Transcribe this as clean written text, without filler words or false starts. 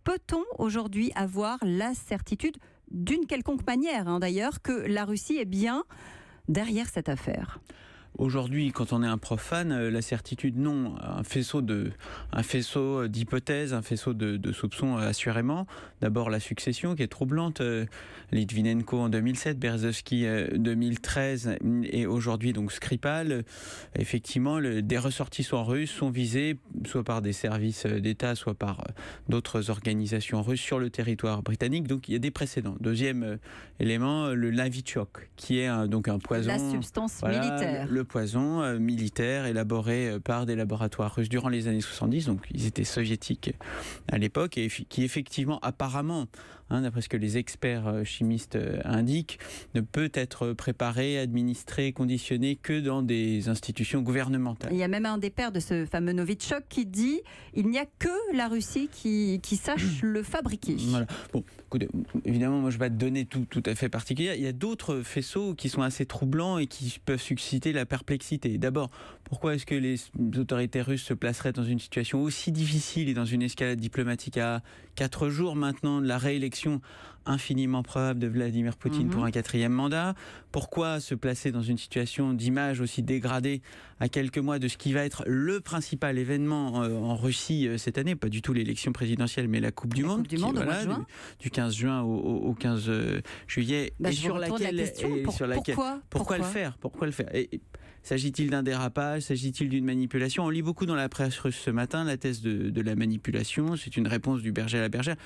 Peut-on aujourd'hui avoir la certitude, d'une quelconque manière d'ailleurs, que la Russie est bien derrière cette affaire ? Aujourd'hui, quand on est un profane, la certitude, non. Un faisceau d'hypothèses, un faisceau de soupçons, assurément. D'abord, la succession qui est troublante. Litvinenko en 2007, Berezovsky 2013 et aujourd'hui donc Skripal. Effectivement, des ressortissants russes sont visés soit par des services d'État, soit par d'autres organisations russes sur le territoire britannique. Donc, il y a des précédents. Deuxième élément, le Novichok, qui est donc un poison. La substance militaire. Le poison militaire élaboré par des laboratoires russes durant les années 70, donc ils étaient soviétiques à l'époque, et qui effectivement, apparemment, d'après ce que les experts chimistes indiquent, ne peut être préparé, administré, conditionné que dans des institutions gouvernementales. Il y a même un des pères de ce fameux Novichok qui dit il n'y a que la Russie qui sache le fabriquer. Voilà. Bon, écoutez, évidemment, moi je vais te donner tout à fait particulier. Il y a d'autres faisceaux qui sont assez troublants et qui peuvent susciter la perplexité. D'abord, pourquoi est-ce que les autorités russes se placeraient dans une situation aussi difficile et dans une escalade diplomatique à 4 jours maintenant de la réélection infiniment probable de Vladimir Poutine pour un 4e mandat? Pourquoi se placer dans une situation d'image aussi dégradée à quelques mois de ce qui va être le principal événement en Russie cette année? Pas du tout l'élection présidentielle, mais la Coupe du Monde. Du 15 juin au 15 juillet. Et sur laquelle pourquoi le faire? S'agit-il d'un dérapage? S'agit-il d'une manipulation? On lit beaucoup dans la presse russe ce matin la thèse de la manipulation. C'est une réponse du berger à la bergère.